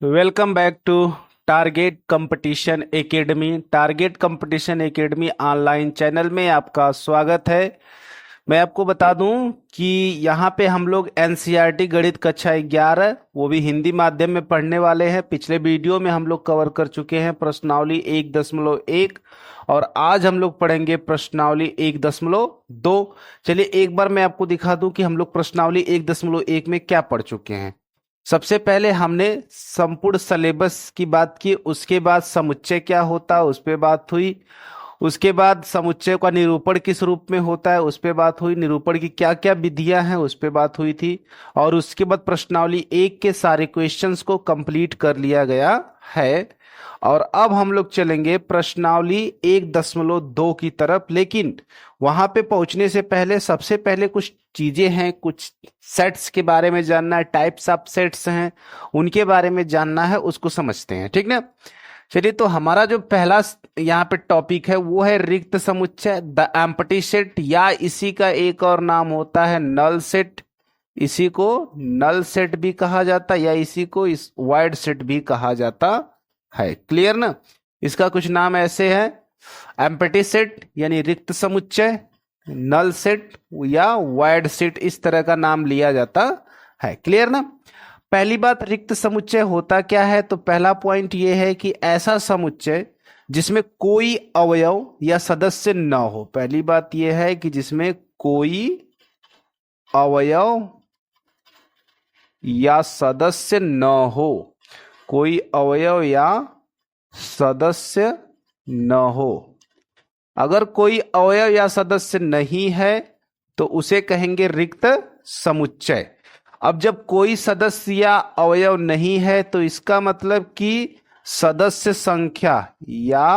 Welcome back to Target Competition Academy. Target Competition Academy online channel में आपका स्वागत है। मैं आपको बता दूं कि यहाँ पे हम लोग एनसीईआरटी गणित कक्षा 11 वो भी हिंदी माध्यम में पढ़ने वाले हैं। पिछले वीडियो में हम लोग कवर कर चुके हैं प्रश्नावली 1.1 और आज हम लोग पढ़ेंगे प्रश्नावली 1.2। चलिए एक बार मैं आपको दिखा दूं कि हम लोग प्रश्नावली 1.1 में क्या पढ़ चुके हैं। सबसे पहले हमने संपूर्ण सिलेबस की बात की, उसके बाद समुच्चय क्या होता है उस पर बात हुई, उसके बाद समुच्चय का निरूपण किस रूप में होता है उस पर बात हुई, निरूपण की क्या क्या विधियां हैं उस पर बात हुई थी, और उसके बाद प्रश्नावली 1 के सारे क्वेश्चंस को कंप्लीट कर लिया गया है। और अब हम लोग चलेंगे प्रश्नावली 1.2 की तरफ। लेकिन वहां पे पहुंचने से पहले सबसे पहले कुछ चीजें हैं, कुछ सेट्स के बारे में जानना है, टाइप्स ऑफ सेट्स हैं उनके बारे में जानना है, उसको समझते हैं, ठीक ना। चलिए तो हमारा जो पहला यहाँ पे टॉपिक है वो है रिक्त समुच्चय, द एम्प्टी सेट, या इसी का एक और नाम होता है नल सेट। इसी को नल सेट भी कहा जाता है या इसी को इस वाइड सेट भी कहा जाता है। क्लियर ना। इसका कुछ नाम ऐसे है, एम्प्टी सेट यानी रिक्त समुच्चय, नल सेट या वाइड सेट, इस तरह का नाम लिया जाता है। क्लियर ना। पहली बात, रिक्त समुच्चय होता क्या है, तो पहला पॉइंट यह है कि ऐसा समुच्चय जिसमें कोई अवयव या सदस्य न हो। पहली बात यह है कि जिसमें कोई अवयव या सदस्य न हो, कोई अवयव या सदस्य न हो। अगर कोई अवयव या सदस्य नहीं है तो उसे कहेंगे रिक्त समुच्चय। अब जब कोई सदस्य या अवयव नहीं है तो इसका मतलब कि सदस्य संख्या या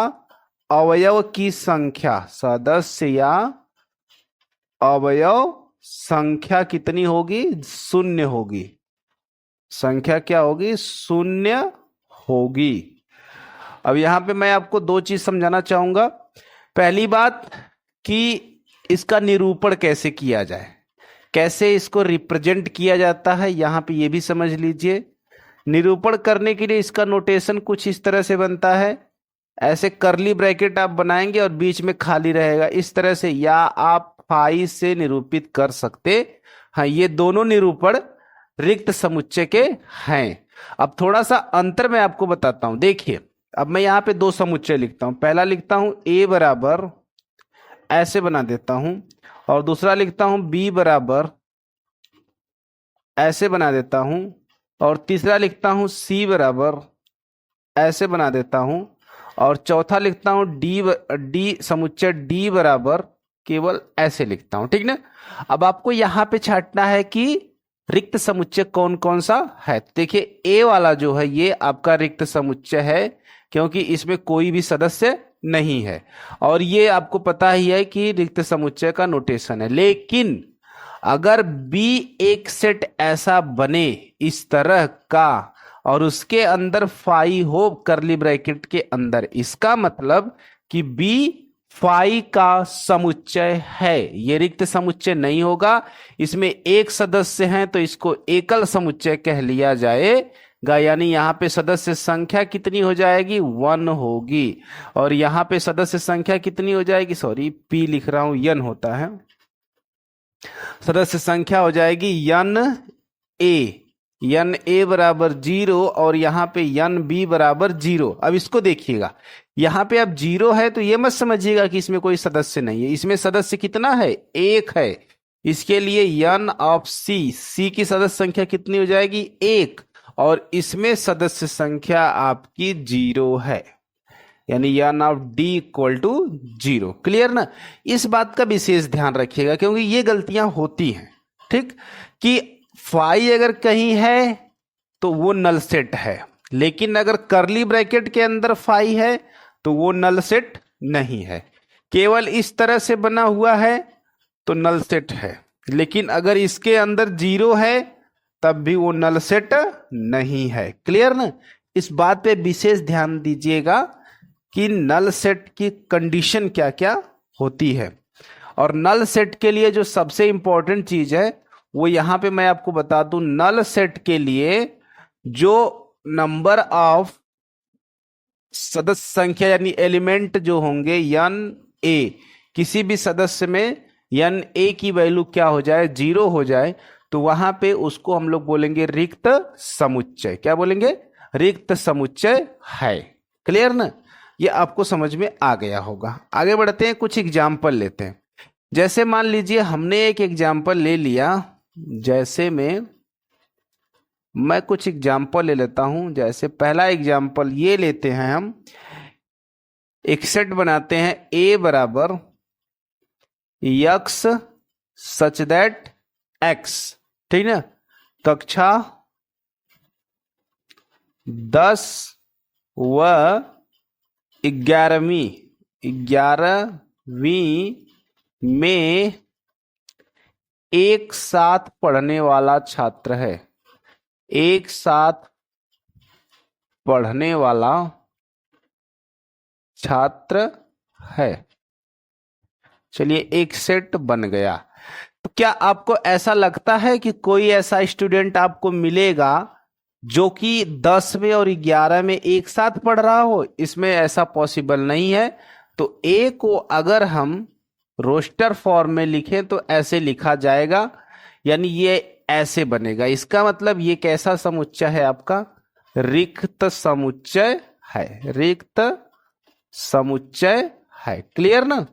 अवयव की संख्या, सदस्य या अवयव संख्या कितनी होगी, शून्य होगी। संख्या क्या होगी, शून्य होगी। अब यहां पे मैं आपको दो चीज समझाना चाहूंगा। पहली बात कि इसका निरूपण कैसे किया जाए, कैसे इसको रिप्रेजेंट किया जाता है, यहां पे ये भी समझ लीजिए। निरूपण करने के लिए इसका नोटेशन कुछ इस तरह से बनता है, ऐसे करली ब्रैकेट आप बनाएंगे और बीच में खाली रहेगा इस तरह से, या आप फाई से निरूपित कर सकते हैं। ये दोनों निरूपण रिक्त समुच्चय के हैं। अब थोड़ा सा अंतर मैं आपको बताता हूं। देखिए अब मैं यहां पे दो समुच्चय लिखता हूं। पहला लिखता हूं a बराबर, ऐसे बना देता हूं, और दूसरा लिखता हूं b बराबर, ऐसे बना देता हूं, और तीसरा लिखता हूं c बराबर, ऐसे बना देता हूं, और चौथा लिखता हूं डी समुच्चय d बराबर, केवल ऐसे लिखता हूं, ठीक ना। अब आपको यहां पे छांटना है कि रिक्त समुच्चय कौन कौन सा है। देखिए ए वाला जो है ये आपका रिक्त समुच्चय है क्योंकि इसमें कोई भी सदस्य नहीं है, और ये आपको पता ही है कि रिक्त समुच्चय का नोटेशन है। लेकिन अगर बी एक सेट ऐसा बने इस तरह का और उसके अंदर फाई हो करली ब्रैकेट के अंदर, इसका मतलब कि बी फाई का समुच्चय है। ये रिक्त समुच्चय नहीं होगा, इसमें एक सदस्य है तो इसको एकल समुच्चय कह लिया जाएगा। यानी यहाँ पे सदस्य संख्या कितनी हो जाएगी, 1 होगी, और यहाँ पे सदस्य संख्या कितनी हो जाएगी, सॉरी पी लिख रहा हूं, यन होता है, सदस्य संख्या हो जाएगी यन ए बराबर 0, और यहाँ पे यन बी बराबर 0। अब इसको देखिएगा, यहाँ पे अब 0 है तो ये मत समझिएगा कि इसमें कोई सदस्य नहीं है। इसमें सदस्य कितना है, 1 है। इसके लिए यन ऑफ सी की सदस्य संख्या कितनी हो जाएगी, 1, और इसमें सदस्य संख्या आपकी 0 है, यानी यन of D equal to 0। Clear ना। इस बात का विशेष ध्यान रखिएगा क्योंकि ये गलतियां होती हैं, ठीक, कि फाई अगर कहीं है तो वो नल सेट है, लेकिन अगर करली ब्रैकेट के अंदर फाई है तो वो नल सेट नहीं है। केवल इस तरह से बना हुआ है तो नल सेट है, लेकिन अगर इसके अंदर 0 है तब भी वो नल सेट नहीं है। क्लियर ना। इस बात पे विशेष ध्यान दीजिएगा कि नल सेट की कंडीशन क्या क्या होती है। और नल सेट के लिए जो सबसे इंपॉर्टेंट चीज है वो यहां पे मैं आपको बता दूं, नल सेट के लिए जो नंबर ऑफ सदस्य संख्या यानी एलिमेंट जो होंगे यन ए, किसी भी सदस्य में यन ए की वैल्यू क्या हो जाए, 0 हो जाए, तो वहां पे उसको हम लोग बोलेंगे रिक्त समुच्चय। क्या बोलेंगे? रिक्त समुच्चय है। क्लियर ना? ये आपको समझ में आ गया होगा। आगे बढ़ते हैं, कुछ एग्जाम्पल लेते हैं। जैसे मान लीजिए हमने एक एग्जाम्पल ले लिया, जैसे मैं कुछ एग्जाम्पल ले लेता हूं। जैसे पहला एग्जाम्पल ये लेते हैं, हम एक सेट बनाते हैं ए बराबर यक्स सच दैट एक्स, ठीक ना। कक्षा 10 व 11वीं में एक साथ पढ़ने वाला छात्र है। एक साथ पढ़ने वाला छात्र है। चलिए, एक सेट बन गया। तो क्या आपको ऐसा लगता है कि कोई ऐसा स्टूडेंट आपको मिलेगा जो कि 10 में और 11 में एक साथ पढ़ रहा हो? इसमें ऐसा पॉसिबल नहीं है। तो ए को अगर हम रोस्टर फॉर्म में लिखें तो ऐसे लिखा जाएगा, यानी ये ऐसे बनेगा। इसका मतलब ये कैसा समुच्चय है आपका? रिक्त समुच्चय है। रिक्त समुच्चय है। क्लियर ना?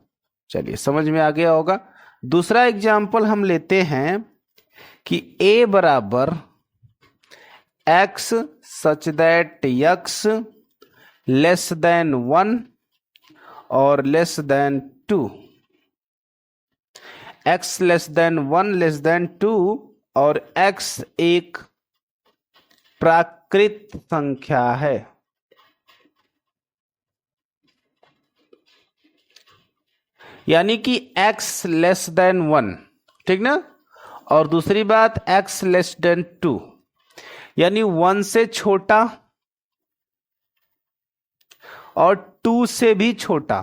चलिए, समझ में आ गया होगा। दूसरा एग्जाम्पल हम लेते हैं कि ए बराबर x such that x less than 1 और less than 2। X less than 1 less than 2 और एक्स एक प्राकृत संख्या है। यानी कि x लेस देन 1, ठीक ना। और दूसरी बात x लेस देन 2, यानी 1 से छोटा और 2 से भी छोटा।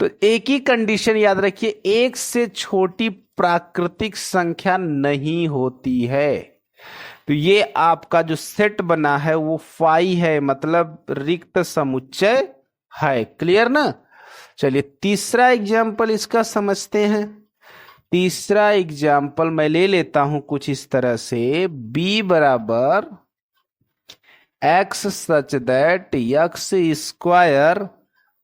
तो एक ही कंडीशन याद रखिए, एक से छोटी प्राकृतिक संख्या नहीं होती है। तो ये आपका जो सेट बना है वो फाई है, मतलब रिक्त समुच्चय है। क्लियर ना? चलिए, तीसरा एग्जाम्पल इसका समझते हैं। तीसरा एग्जाम्पल मैं ले लेता हूं कुछ इस तरह से, b बराबर x such that x square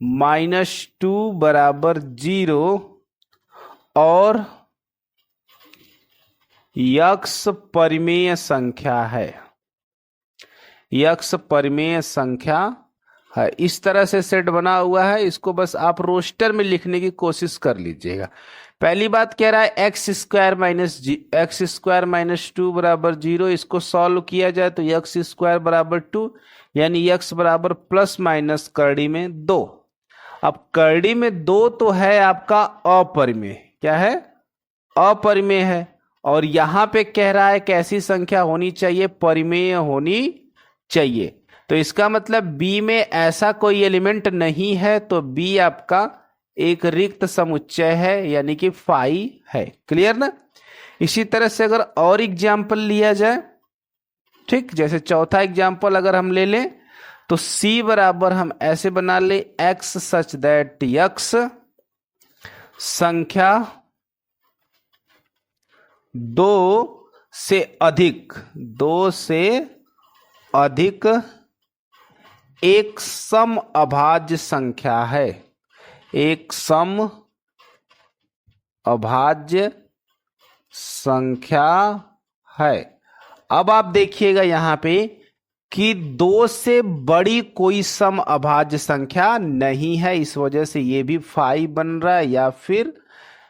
-2 बराबर 0 और यक्स परिमेय संख्या है। यक्स परिमेय संख्या है। इस तरह से सेट बना हुआ है। इसको बस आप रोस्टर में लिखने की कोशिश कर लीजिएगा। पहली बात कह रहा है एक्स स्क्वायर माइनस 2 बराबर 0। इसको सॉल्व किया जाए तो एक्स स्क्वायर बराबर 2, यानी एक्स बराबर प्लस माइनस करड़ी में 2। अब करड़ी में 2 तो है आपका अपरिमेय। क्या है? अपरिमेय है। और यहां पे कह रहा है कैसी संख्या होनी चाहिए? परिमेय होनी चाहिए। तो इसका मतलब b में ऐसा कोई एलिमेंट नहीं है, तो b आपका एक रिक्त समुच्चय है, यानी कि फाई है। क्लियर ना? इसी तरह से अगर और एग्जाम्पल लिया जाए, ठीक, जैसे चौथा एग्जाम्पल अगर हम ले लें तो c बराबर हम ऐसे बना ले x सच दैट यक्स संख्या 2 से अधिक एक सम अभाज्य संख्या है। एक सम अभाज्य संख्या है। अब आप देखिएगा यहां पे कि 2 से बड़ी कोई सम अभाज्य संख्या नहीं है, इस वजह से ये भी फाई बन रहा है, या फिर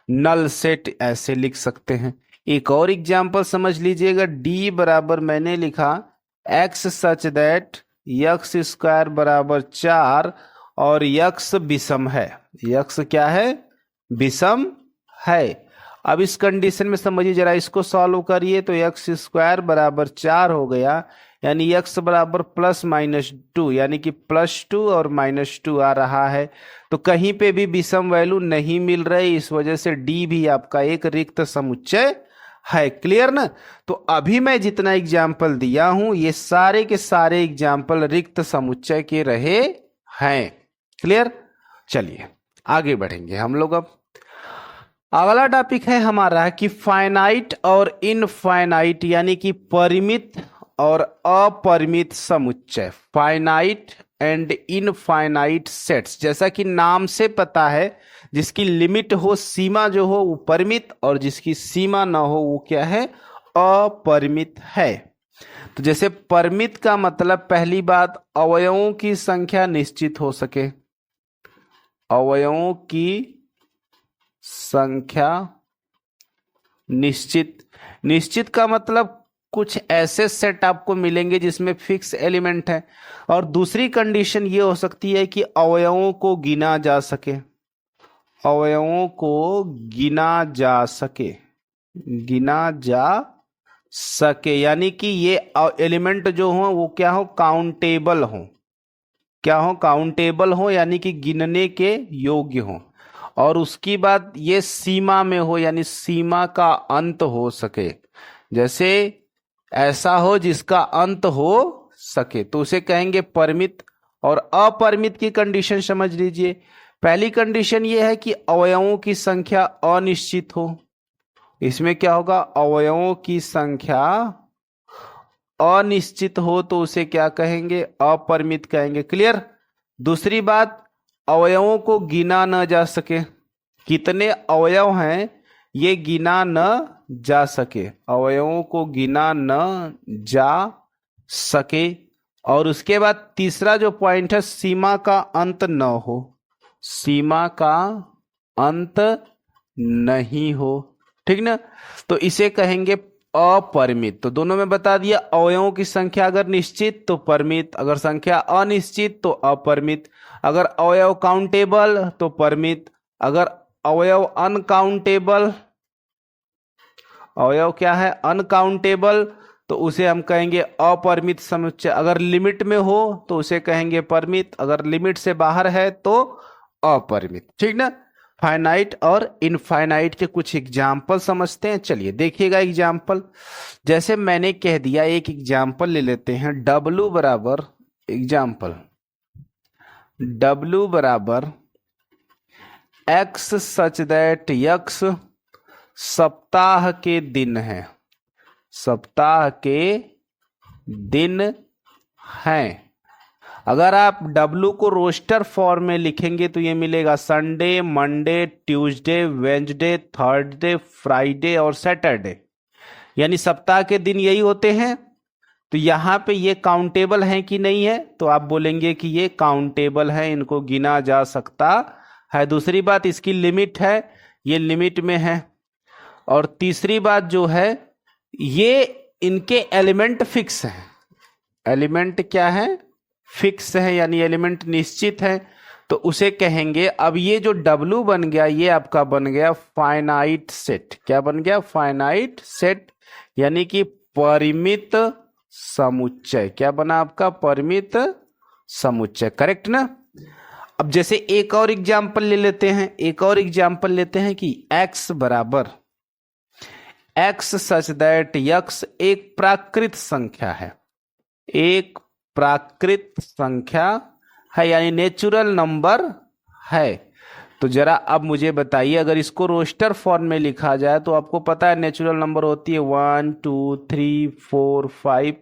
नल सेट ऐसे लिख सकते हैं। एक और एग्जाम्पल समझ लीजिएगा। d बराबर मैंने लिखा x such that x square बराबर 4 और यक्स विषम है। यक्स क्या है? विषम है। अब इस कंडीशन में समझिए जरा, इसको सॉल्व करिए तो एक्स स्क्वायर बराबर 4 हो गया, यानी एक्स बराबर प्लस माइनस 2, यानी कि +2 और -2 आ रहा है। तो कहीं पे भी विषम वैल्यू नहीं मिल रही, इस वजह से डी भी आपका एक रिक्त समुच्चय है। क्लियर ना? तो अभी मैं जितना एग्जाम्पल दिया हूं ये सारे के सारे एग्जाम्पल रिक्त समुच्चय के रहे हैं। क्लियर? चलिए आगे बढ़ेंगे हम लोग। अब अगला टॉपिक है हमारा कि फाइनाइट और इनफाइनाइट यानी कि परिमित और अपरिमित समुच्चय, फाइनाइट एंड इनफाइनाइट सेट्स। जैसा कि नाम से पता है, जिसकी लिमिट हो, सीमा जो हो वो परिमित, और जिसकी सीमा ना हो वो क्या है? अपरिमित है। तो जैसे परिमित का मतलब, पहली बात, अवयवों की संख्या निश्चित हो सके। अवयवों की संख्या निश्चित। निश्चित का मतलब कुछ ऐसे सेट आपको मिलेंगे जिसमें फिक्स एलिमेंट है। और दूसरी कंडीशन ये हो सकती है कि अवयवों को गिना जा सके। अवयवों को गिना जा सके, गिना जा सके, यानी कि ये एलिमेंट जो हो वो क्या हो? काउंटेबल हो। क्या हो? काउंटेबल हो, यानी कि गिनने के योग्य हो। और उसकी बात ये सीमा में हो, यानी सीमा का अंत हो सके। जैसे ऐसा हो जिसका अंत हो सके, तो उसे कहेंगे परिमित। और अपरिमित की कंडीशन समझ लीजिए। पहली कंडीशन ये है कि अवयवों की संख्या अनिश्चित हो। इसमें क्या होगा? अवयवों की संख्या अनिश्चित हो तो उसे क्या कहेंगे? अपरिमित कहेंगे। क्लियर? दूसरी बात, अवयवों को गिना न जा सके। कितने अवयव हैं ये गिना न जा सके, अवयवों को गिना न जा सके। और उसके बाद तीसरा जो पॉइंट है, सीमा का अंत न हो। सीमा का अंत नहीं हो। ठीक ना? तो इसे कहेंगे अपरिमित। तो दोनों में बता दिया, अवयवों की संख्या अगर निश्चित तो परिमित, अगर संख्या अनिश्चित तो अपरिमित। अगर अवयव काउंटेबल तो परिमित, अगर अवयव अनकाउंटेबल, अवयव क्या है? अनकाउंटेबल, तो उसे हम कहेंगे अपरिमित समुच्चय। अगर लिमिट में हो तो उसे कहेंगे परिमित, अगर लिमिट से बाहर है तो अपरिमित। ठीक ना? फाइनाइट और इनफाइनाइट के कुछ एग्जाम्पल समझते हैं। चलिए देखिएगा एग्जाम्पल। जैसे मैंने कह दिया, एक एग्जाम्पल ले लेते हैं। W बराबर, एग्जाम्पल W बराबर x सच दैट x सप्ताह के दिन है। सप्ताह के दिन हैं। अगर आप W को रोस्टर फॉर्म में लिखेंगे तो ये मिलेगा Sunday, Monday, Tuesday, Wednesday, Thursday, Friday और सैटरडे, यानी सप्ताह के दिन यही होते हैं। तो यहां पे ये काउंटेबल हैं कि नहीं है? तो आप बोलेंगे कि ये काउंटेबल है, इनको गिना जा सकता है। दूसरी बात, इसकी लिमिट है, ये लिमिट में है। और तीसरी बात जो है, ये इनके एलिमेंट फिक्स हैं। एलिमेंट क्या है? फिक्स है, यानी एलिमेंट निश्चित है। तो उसे कहेंगे, अब ये जो W बन गया ये आपका बन गया फाइनाइट सेट। क्या बन गया? फाइनाइट सेट, यानी कि परिमित समुच्चय। क्या बना आपका? परिमित समुच्चय। करेक्ट ना? अब जैसे एक और एग्जाम्पल ले लेते हैं। एक और एग्जाम्पल लेते हैं कि x बराबर x सच दैट x एक प्राकृत संख्या है। एक प्राकृत संख्या है, यानी नेचुरल नंबर है। तो जरा अब मुझे बताइए, अगर इसको रोस्टर फॉर्म में लिखा जाए तो आपको पता है नेचुरल नंबर होती है 1 2 3 4 5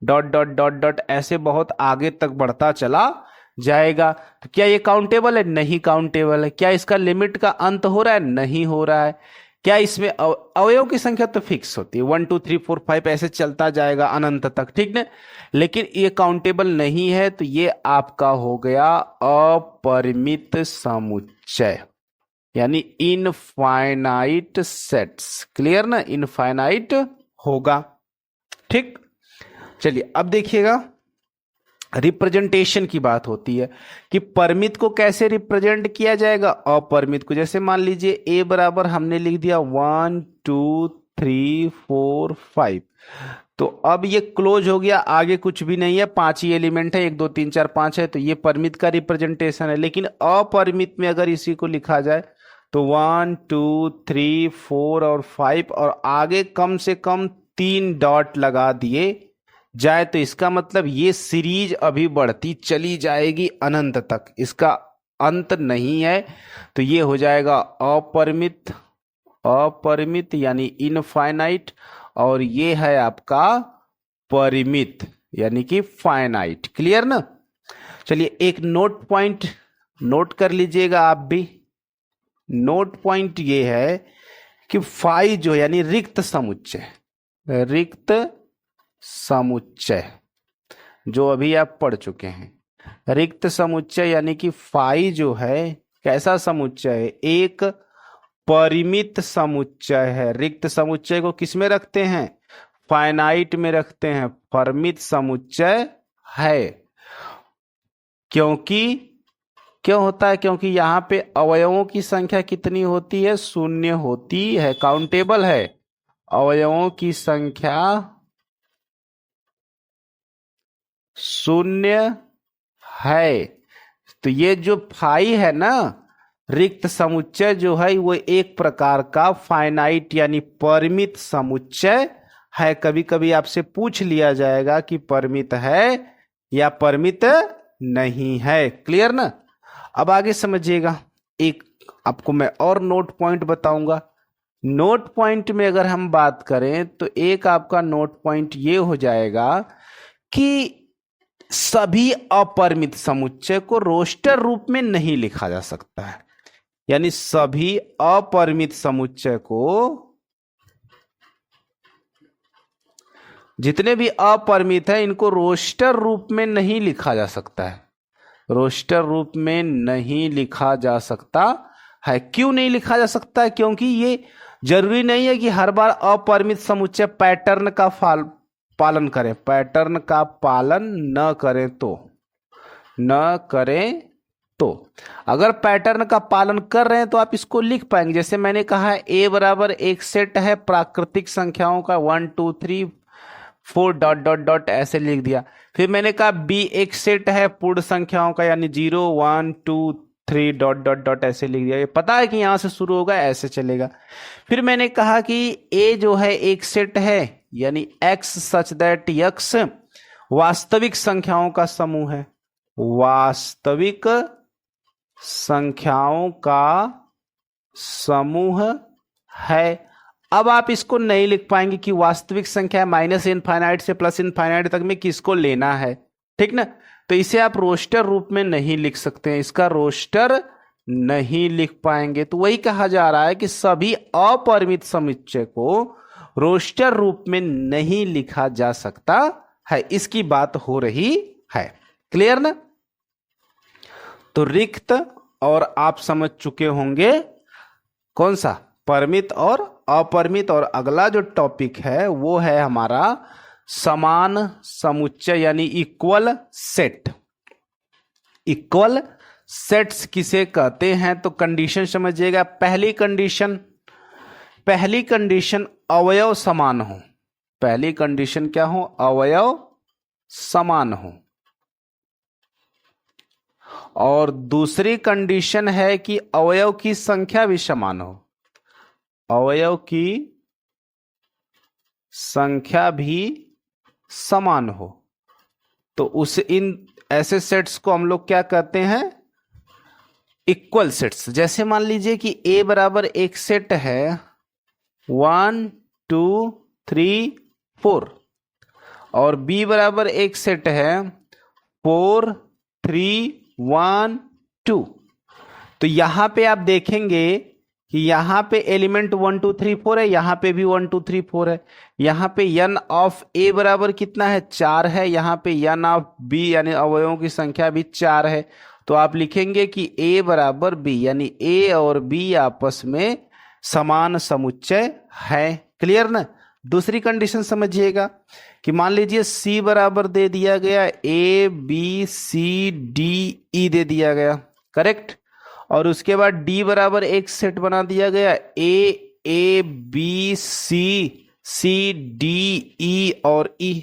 डॉट डॉट डॉट डॉट, ऐसे बहुत आगे तक बढ़ता चला जाएगा। तो क्या ये काउंटेबल है? नहीं काउंटेबल है। क्या इसका लिमिट का अंत हो रहा है? नहीं हो रहा है। क्या इसमें अवयव की संख्या तो फिक्स होती है, 1 2 3 4 5 ऐसे चलता जाएगा अनंत तक। ठीक ना? लेकिन ये काउंटेबल नहीं है, तो ये आपका हो गया अपरिमित समुच्चय, यानी इनफाइनाइट सेट्स। क्लियर ना? इनफाइनाइट होगा। ठीक, चलिए अब देखिएगा, रिप्रेजेंटेशन की बात होती है कि परिमित को कैसे रिप्रेजेंट किया जाएगा अपरिमित को। जैसे मान लीजिए a बराबर हमने लिख दिया 1 2 3 4 5, तो अब ये क्लोज हो गया, आगे कुछ भी नहीं है, 5 ही एलिमेंट है, 1 2 3 4 5 है, तो ये परिमित का रिप्रेजेंटेशन है। लेकिन अपरिमित में अगर इसी को लिखा जाए तो 1 2 3 4 और 5 और आगे कम से कम 3 डॉट लगा दिए जाए तो इसका मतलब ये सीरीज अभी बढ़ती चली जाएगी अनंत तक, इसका अंत नहीं है। तो ये हो जाएगा अपरिमित, अपरिमित यानी इनफाइनाइट, और ये है आपका परिमित यानी कि फाइनाइट। क्लियर ना? चलिए एक नोट पॉइंट नोट कर लीजिएगा आप भी। नोट पॉइंट ये है कि फाई जो यानी रिक्त समुच्चय, रिक्त समुच्चय जो अभी आप पढ़ चुके हैं, रिक्त समुच्चय यानी कि फाई जो है कैसा समुच्चय है? एक परिमित समुच्चय है। रिक्त समुच्चय को किस में रखते हैं? फाइनाइट में रखते हैं। परिमित समुच्चय है। क्योंकि क्यों होता है? क्योंकि यहां पे अवयवों की संख्या कितनी होती है? शून्य होती है, काउंटेबल है। अवयवों की संख्या शून्य है। तो ये जो फाई है ना, रिक्त समुच्चय जो है वो एक प्रकार का फाइनाइट यानी परिमित समुच्चय है। कभी कभी आपसे पूछ लिया जाएगा कि परिमित है या परिमित नहीं है। क्लियर ना? अब आगे समझिएगा। एक आपको मैं और नोट पॉइंट बताऊंगा। नोट पॉइंट में अगर हम बात करें तो एक आपका नोट पॉइंट ये हो जाएगा कि सभी अपरिमित समुच्चय को रोस्टर रूप में नहीं लिखा जा सकता है। यानी सभी अपरिमित समुच्चय को, जितने भी अपरिमित है, इनको रोस्टर रूप में नहीं लिखा जा सकता है। रोस्टर रूप में नहीं लिखा जा सकता है। क्यों नहीं लिखा जा सकता है? क्योंकि ये जरूरी नहीं है कि हर बार अपरिमित समुच्चय पैटर्न का पालन करें। पैटर्न का पालन न करें तो अगर पैटर्न का पालन कर रहे हैं तो आप इसको लिख पाएंगे। जैसे मैंने कहा है ए बराबर एक सेट है प्राकृतिक संख्याओं का 1 2 3 4 डॉट डॉट डॉट ऐसे लिख दिया। फिर मैंने कहा बी एक सेट है पूर्ण संख्याओं का यानी 0 1 2 3 डॉट डॉट डॉट ऐसे लिख दिया। ये पता है कि यहां से शुरू होगा, ऐसे चलेगा। फिर मैंने कहा कि ए जो है एक सेट है यानी x सच दैट x वास्तविक संख्याओं का समूह है। वास्तविक संख्याओं का समूह है। अब आप इसको नहीं लिख पाएंगे कि वास्तविक संख्या माइनस इनफाइनाइट से प्लस इनफाइनाइट तक में किसको लेना है, ठीक ना? तो इसे आप रोस्टर रूप में नहीं लिख सकते हैं, इसका रोस्टर नहीं लिख पाएंगे। तो वही कहा जा रहा है कि सभी अपरिमित समुच्चय को रोस्टर रूप में नहीं लिखा जा सकता है, इसकी बात हो रही है। क्लियर ना? तो रिक्त और आप समझ चुके होंगे कौन सा? परिमित और अपरिमित। और अगला जो टॉपिक है वो है हमारा समान समुच्चय यानी इक्वल सेट। इक्वल सेट्स किसे कहते हैं? तो कंडीशन समझिएगा। पहली कंडीशन अवयव समान हो। पहली कंडीशन क्या हो? अवयव समान हो। और दूसरी कंडीशन है कि अवयव की संख्या भी समान हो। अवयव की संख्या भी समान हो। तो उस इन ऐसे सेट्स को हम लोग क्या कहते हैं? Equal sets. जैसे मान लीजिए कि a बराबर एक सेट है 1 2 3 4 और b बराबर एक सेट है 4 3 1 2। तो यहां पे आप देखेंगे कि यहां पे एलिमेंट 1 2 3 4 है, यहां पे भी 1 2 3 4 है। यहां पे n ऑफ a बराबर कितना है? 4 है। यहां पे n ऑफ b यानी अवयवों की संख्या भी 4 है। तो आप लिखेंगे कि a बराबर b यानी a और b आपस में समान समुच्चय है। क्लियर ना? दूसरी कंडीशन समझिएगा कि मान लीजिए c बराबर दे दिया गया, a b c d e दे दिया गया, करेक्ट। और उसके बाद d बराबर एक सेट बना दिया गया a b c d e और e।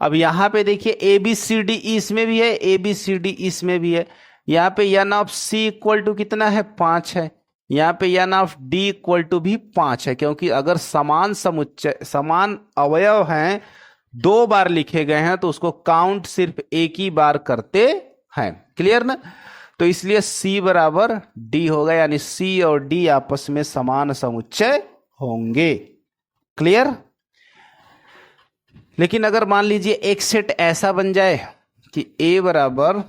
अब यहां पे देखिए a b c d e इसमें भी है, a b c d e इसमें भी है। यहाँ पे n of c equal to कितना है? 5 है। यहाँ पे n of d equal to भी 5 है, क्योंकि अगर समान समुच्चय समान अवयव हैं, 2 बार लिखे गए हैं तो उसको काउंट सिर्फ एक ही बार करते हैं। क्लियर ना? तो इसलिए C बराबर D होगा, यानी C और D आपस में समान समुच्चय होंगे। क्लियर? लेकिन अगर मान लीजिए एक सेट ऐसा बन जाए कि A बराबर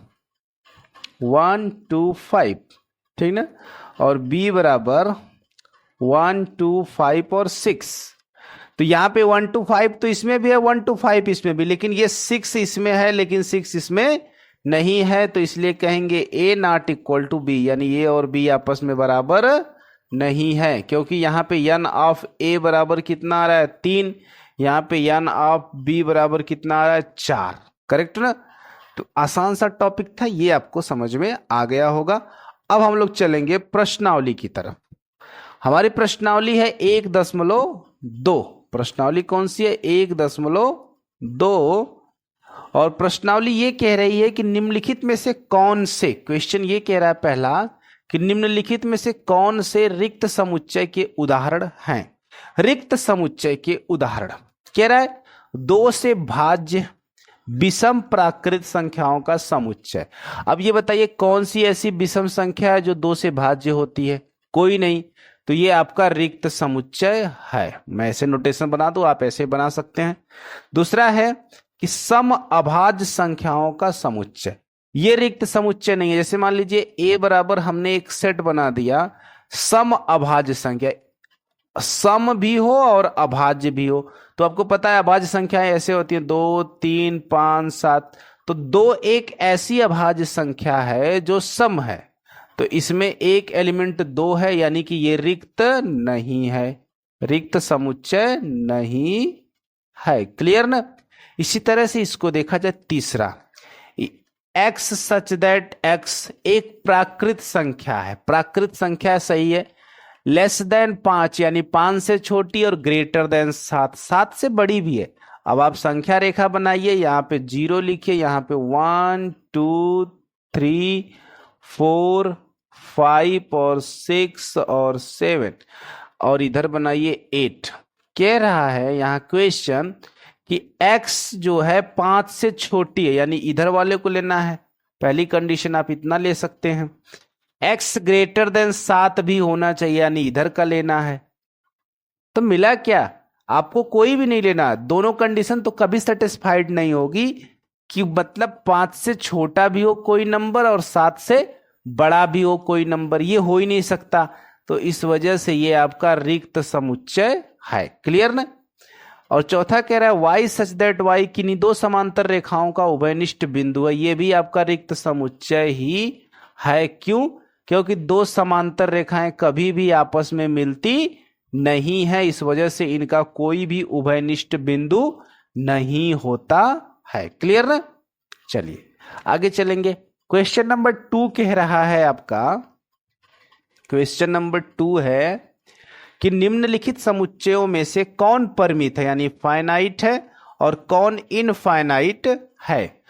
1 2 5, ठीक ना, और B बराबर 1 2 5 और 6, तो यहां पे 1 2 5 तो इसमें भी है, 1 2 5 इसमें भी, लेकिन ये 6 इसमें है लेकिन 6 इसमें नहीं है, तो इसलिए कहेंगे A not equal to B, यानी A और B आपस में बराबर नहीं है, क्योंकि यहां पे n ऑफ A बराबर कितना आ रहा है 3, यहां पे n ऑफ B बराबर कितना आ रहा है 4। करेक्ट ना? तो आसान सा टॉपिक था, ये आपको समझ में आ गया होगा। अब हम लोग चलेंगे प्रश्नावली की तरफ। हमारी प्रश्नावली है 1.2। प्रश्नावली कौन सी है? 1.2। और प्रश्नावली ये कह रही है कि निम्नलिखित में से कौन से, क्वेश्चन ये कह रहा है पहला कि निम्नलिखित में से कौन से रिक्त समुच्चय के उदाहरण हैं। रिक्त समुच्चय के उदाहरण कह रहा है 2 से भाज्य विषम प्राकृत संख्याओं का समुच्चय। अब ये बताइए कौन सी ऐसी विषम संख्या है जो 2 से भाज्य होती है? कोई नहीं, तो ये आपका रिक्त समुच्चय है। मैं ऐसे नोटेशन बना दूं, आप ऐसे बना सकते हैं। दूसरा है कि सम अभाज्य संख्याओं का समुच्चय, ये रिक्त समुच्चय नहीं है। जैसे मान लीजिए A बराबर हमने एक सेट बना दिया, सम अभाज्य संख्या, सम भी हो और अभाज्य भी हो, तो आपको पता है अभाज्य संख्याएं ऐसे होती हैं 2 3 5 7, तो 2 एक ऐसी अभाज्य संख्या है जो सम है, तो इसमें एक एलिमेंट 2 है, यानी कि ये रिक्त नहीं है, रिक्त समुच्चय नहीं है। क्लियर ना? इसी तरह से इसको देखा जाए तीसरा, x सच दैट x एक प्राकृत संख्या है, प्राकृत संख्या सही है, लेस देन 5 यानी 5 से छोटी और ग्रेटर देन 7, 7 से बड़ी भी है। अब आप संख्या रेखा बनाइए, यहाँ पे 0 लिखिए, यहाँ पे 1 2 3 4 5 और 6 और 7, और इधर बनाइए 8। कह रहा है यहाँ क्वेश्चन कि x जो है 5 से छोटी है, यानी इधर वाले को लेना है। पहली कंडीशन आप इतना ले सकते हैं, x ग्रेटर देन 7 भी होना चाहिए, यानी इधर का लेना है। तो मिला क्या? आपको कोई भी नहीं लेना, दोनों कंडीशन तो कभी सेटिस्फाइड नहीं होगी, कि मतलब 5 से छोटा भी हो कोई नंबर और 7 से बड़ा भी हो कोई नंबर, ये हो ही नहीं सकता। तो इस वजह से ये आपका रिक्त समुच्चय है। क्लियर ना? और चौथा कह रहा है y सच दैट y किन्हीं 2 समांतर रेखाओं का उभयनिष्ठ बिंदु है, ये भी आपका रिक्त समुच्चय ही है। क्यों? क्योंकि 2 समांतर रेखाएं कभी भी आपस में मिलती नहीं है, इस वजह से इनका कोई भी उभयनिष्ठ बिंदु नहीं होता है। क्लियर ना? चलिए आगे चलेंगे। क्वेश्चन नंबर 2 कह रहा है आपका, क्वेश्चन नंबर 2 है कि निम्नलिखित समुच्चयों में से कौन परिमित है, यानी फाइनाइट है, और कौन इनफाइनाइट है।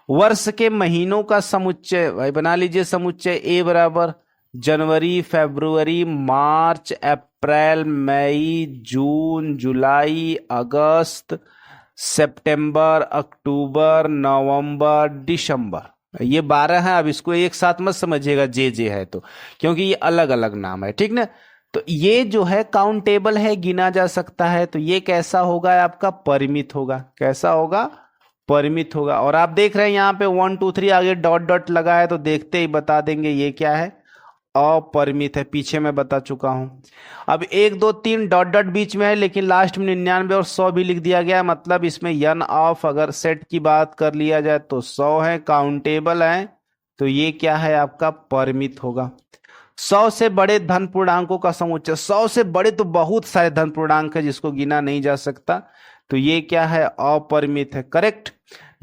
वर्ष के महीनों का समुच्चय भाई बना लीजिए। समुच्चय A बराबर जनवरी फरवरी मार्च अप्रैल मई जून जुलाई अगस्त सितंबर अक्टूबर नवंबर दिसंबर, ये 12 है। अब इसको एक साथ मत समझिएगा जे है तो, क्योंकि ये अलग अलग नाम है, ठीक ना। तो ये जो है काउंटेबल है, गिना जा सकता है, तो ये कैसा होगा? आपका परिमित होगा। कैसा होगा? परिमित होगा। और आप देख रहे हैं यहाँ पे 1 2 3 आगे डॉट डॉट लगा है, तो देखते ही बता देंगे ये क्या है, अपरिमित है। पीछे मैं बता चुका हूं। अब 1 2 3 डॉट डॉट बीच में है, लेकिन लास्ट में 99 और 100 भी लिख दिया गया, मतलब इसमें n ऑफ अगर सेट की बात कर लिया जाए तो 100 है, काउंटेबल है, तो ये क्या है? आपका परिमित होगा। 100 से बड़े धन पूर्णांकों का समुच्चय, 100 से बड़े तो बहुत सारे धन पूर्णांक है जिसको गिना नहीं जा सकता, तो ये क्या है? अपरिमित है। करेक्ट।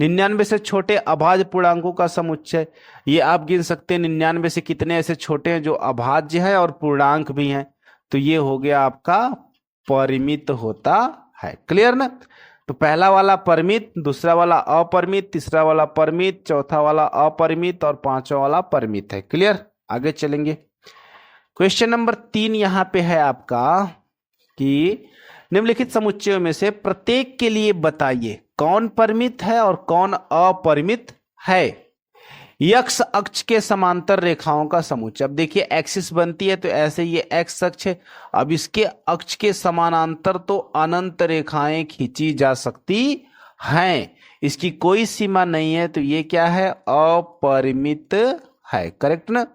99 से छोटे अभाज्य पूर्णांकों का समुच्चय, ये आप गिन सकते हैं 99 से कितने ऐसे छोटे हैं जो अभाज्य है और पूर्णांक भी हैं, तो ये हो गया आपका परिमित होता है। क्लियर ना? तो पहला वाला परिमित, दूसरा वाला अपरिमित, तीसरा वाला परिमित, चौथा वाला अपरिमित और पांचवा वाला परिमित है। क्लियर? आगे चलेंगे। क्वेश्चन नंबर 3 यहां पे है आपका कि निम्नलिखित समुच्चयों में से प्रत्येक के लिए बताइए कौन परिमित है और कौन अपरिमित है। एक्स अक्ष के समांतर रेखाओं का समुच्चय। अब देखिए एक्सिस बनती है तो ऐसे ये एक्स अक्ष है। अब इसके अक्ष के समानांतर तो अनंत रेखाएं खींची जा सकती हैं, इसकी कोई सीमा नहीं है, तो ये क्या है, अपरिमित है। करेक्ट ना।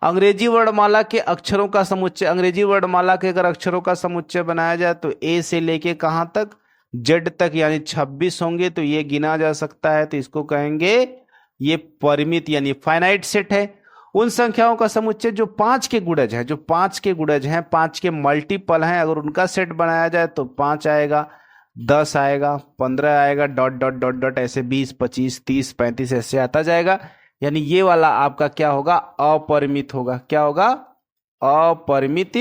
अंग्रेजी वर्णमाला के अक्षरों का समुच्चय। अंग्रेजी वर्णमाला के अगर अक्षरों का समुच्चय बनाया जाए तो ए से लेके कहां तक, जेड तक, यानी 26 होंगे, तो ये गिना जा सकता है, तो इसको कहेंगे ये परिमित यानी फाइनाइट सेट है। उन संख्याओं का समुच्चय जो 5 के गुणज है, जो 5 के गुणज हैं, 5 के मल्टीपल हैं, अगर उनका सेट बनाया जाए तो 5 आएगा, 10 आएगा, 15 आएगा, डॉट डॉट डॉट डॉट ऐसे 20, 25, 30, 35 ऐसे आता जाएगा। यानी ये वाला आपका क्या होगा, अपरिमित होगा। क्या होगा, अपरिमित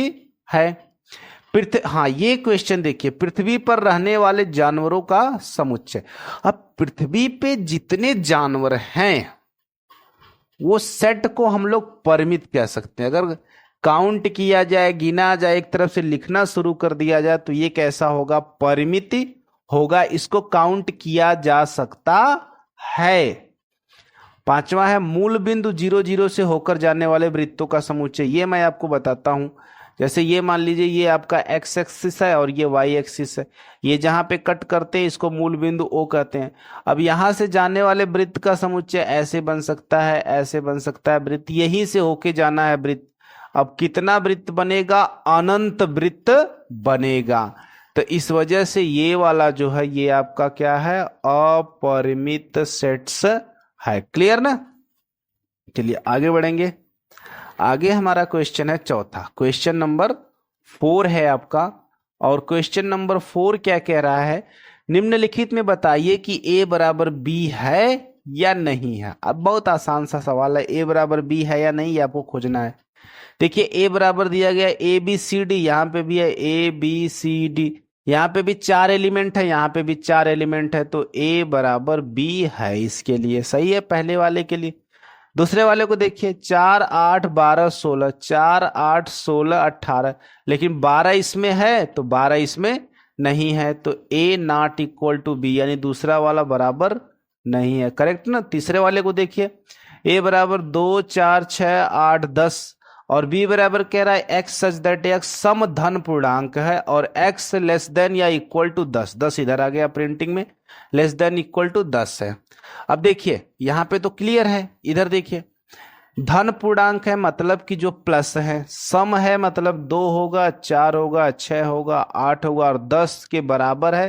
है। हाँ, ये क्वेश्चन देखिए, पृथ्वी पर रहने वाले जानवरों का समुच्चय। अब पृथ्वी पे जितने जानवर हैं वो सेट को हम लोग परिमित कह सकते हैं। अगर काउंट किया जाए, गिना जाए, एक तरफ से लिखना शुरू कर दिया जाए तो ये कैसा होगा, परिमित होगा। इसको काउंट किया जा सकता है। 5वां है मूल बिंदु 0, 0 से होकर जाने वाले वृत्तों का समुच्चय। ये मैं आपको बताता हूं। जैसे ये मान लीजिए ये आपका एक्स एक्सिस है और ये वाई एक्सिस है। ये जहां पे कट करते हैं इसको मूल बिंदु ओ कहते हैं। अब यहां से जाने वाले वृत्त का समुच्चय ऐसे बन सकता है, ऐसे बन सकता है। वृत्त यहीं से होके जाना है वृत्त। अब कितना वृत्त बनेगा, अनंत वृत्त बनेगा। तो इस वजह से ये वाला जो है ये आपका क्या है, अपरिमित सेट्स है। क्लियर ना। चलिए आगे बढ़ेंगे। आगे हमारा क्वेश्चन है चौथा, क्वेश्चन नंबर 4 है आपका। और क्वेश्चन नंबर 4 क्या कह रहा है, निम्नलिखित में बताइए कि a बराबर b है या नहीं है। अब बहुत आसान सा सवाल है, a बराबर b है या नहीं, ये आपको खोजना है। देखिए a बराबर दिया गया a b c d, यहां पे भी है a b c d, यहां पे भी 4 एलिमेंट है, यहां पे भी 4 एलिमेंट है, तो a बराबर b है इसके लिए। सही है पहले वाले के लिए। दूसरे वाले को देखिए 4, 8, 12, 16, 4, 8, 16, 18, लेकिन 12 इसमें है तो 12 इसमें नहीं है, तो a not equal to b, यानी दूसरा वाला बराबर नहीं है। करेक्ट ना। तीसरे वाले को देखिए a बराबर 2, 4, 6, 8, 10 और b बराबर कह रहा है x सच दैट x सम धन पूर्णांक है और x लेस देन या इक्वल टू 10। 10 इधर आ गया प्रिंटिंग में, लेस देन इक्वल टू 10 है। अब देखिए यहां पे तो क्लियर है, इधर देखिए धन पूर्णांक है मतलब कि जो प्लस है, सम है मतलब 2 होगा, 4 होगा, 6 होगा, 8 होगा और 10 के बराबर है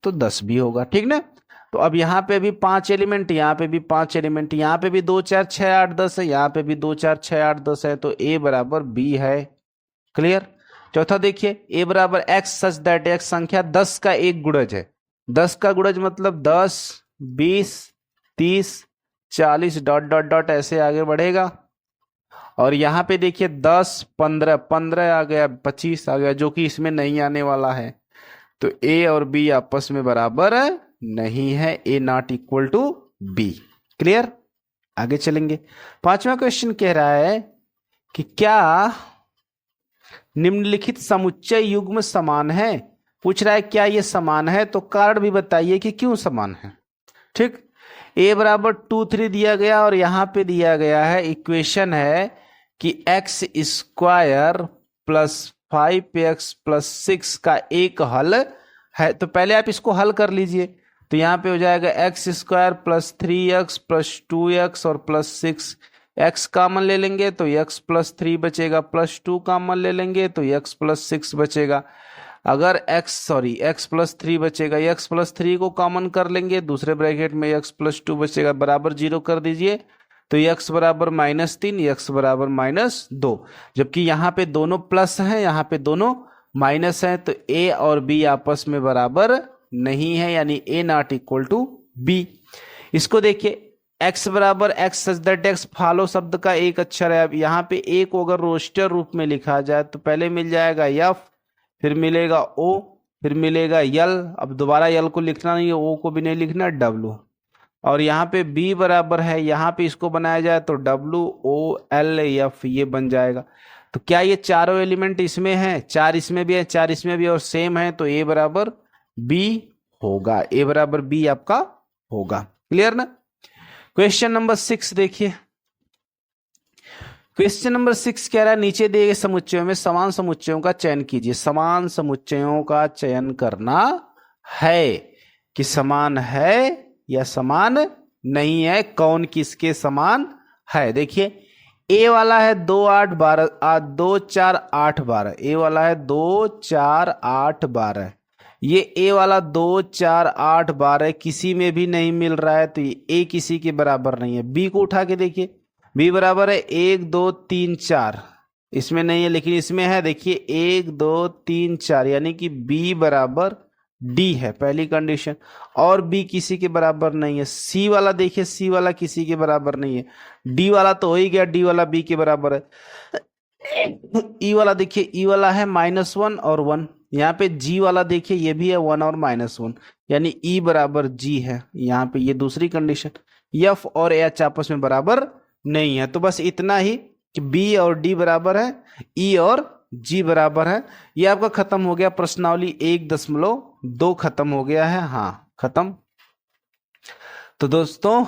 तो 10 भी होगा। ठीक ना। तो अब यहाँ पे भी 5 एलिमेंट, यहाँ पे भी 5 एलिमेंट, यहाँ पे भी 2, 4, 6, 8, 10 है, यहाँ पे भी 2, 4, 6, 8, 10 है, तो a बराबर b है। क्लियर। चौथा देखिए a बराबर x सच दैट x संख्या 10 का एक गुणज है। 10 का गुणज मतलब 10, 20, 30, 40 डॉट डॉट डॉट ऐसे आगे बढ़ेगा। और यहाँ पे देखिए 10, 15, 15 आ गया, 25 आ गया, जो कि इसमें नहीं आने वाला है। तो a और b आपस में बराबर नहीं है, a not equal to b। Clear. आगे चलेंगे। 5वां क्वेश्चन कह रहा है कि क्या निम्नलिखित समुच्चय युग्म समान है। पूछ रहा है क्या ये समान है, तो कारण भी बताइए कि क्यों समान है। ठीक। a बराबर 2, 3 दिया गया और यहां पे दिया गया है, इक्वेशन है कि x square plus 5x plus 6 का एक हल है। तो पहले आप इसको हल कर लीजिए। तो यहाँ पे हो जाएगा x square plus 3x plus 2x और प्लस 6। x कॉमन ले लेंगे तो x प्लस 3 बचेगा, प्लस 2 कॉमन ले लेंगे तो x प्लस 6 बचेगा। अगर x प्लस 3 बचेगा, x प्लस 3 को कॉमन कर लेंगे, दूसरे ब्रैकेट में x प्लस 2 बचेगा, बराबर 0 कर दीजिए तो x बराबर -3, x बराबर -2। जबकि यहाँ पे दोनों प्लस हैं, यहाँ पे दोनों माइनस हैं, तो a और b आपस में बराबर नहीं है, यानी a not equal to b। इसको देखिए x बराबर x such that x follow शब्द का एक अक्षर है। अब यहाँ पे a को अगर रोस्टर रूप में लिखा जाए तो पहले मिल जाएगा f, फिर मिलेगा o, फिर मिलेगा यल। अब दोबारा यल को लिखना नहीं है, o को भी नहीं लिखना, w। और यहाँ पे b बराबर है, यहाँ पे इसको बनाया जाए तो w o l f ये बन जाएगा। तो क्या ये चारों एलिमेंट इसमें हैं? 4 इसमें भी है, 4 इसमें भी और सेम है, तो ए बराबर बी होगा। ए बराबर बी आपका होगा। क्लियर ना? क्वेश्चन नंबर 6 देखिए। क्वेश्चन नंबर 6 कह रहा है नीचे दिए गए समुच्चयों में समान समुच्चयों का चयन कीजिए। समान समुच्चयों का चयन करना है कि समान है या समान नहीं है, कौन किसके समान है। देखिए ए वाला है 2 8 12 2 4 8 12, ए वाला है 2 4 8 12, ये ए वाला 2 4 8 12 किसी में भी नहीं मिल रहा है, तो ये ए किसी के बराबर नहीं है। बी को उठा के देखिए, बी बराबर है 1 2 3 4, इसमें नहीं है लेकिन इसमें है। देखिए 1 2 3 4 यानी कि बी बराबर डी है, पहली कंडीशन। और बी किसी के बराबर नहीं है। सी वाला देखिए, सी वाला किसी के बराबर नहीं है। डी वाला तो हो ही गया, डी वाला बी के बराबर है। ई वाला देखिए, ई वाला है -1 और 1। यहाँ पे जी वाला देखिए, ये भी है 1 और -1, यानी ई बराबर जी है। यहाँ पे ये दूसरी कंडीशन। एफ और एच आपस में बराबर नहीं है। तो बस इतना ही कि बी और डी बराबर है, ई और जी बराबर है। ये आपका खत्म हो गया प्रश्नावली 1.2 खत्म हो गया है। हाँ खत्म। तो दोस्तों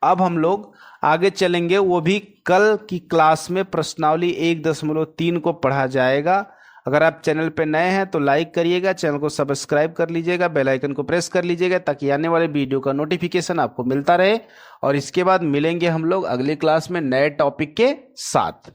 अब हम लोग आगे चलेंगे, वो भी कल की क्लास में प्रश्नावली 1.3 को पढ़ा जाएगा। अगर आप चैनल पे नए हैं तो लाइक करिएगा, चैनल को सब्सक्राइब कर लीजिएगा, बेल आइकन को प्रेस कर लीजिएगा ताकि आने वाले वीडियो का नोटिफिकेशन आपको मिलता रहे। और इसके बाद मिलेंगे हम लोग अगली क्लास में नए टॉपिक के साथ।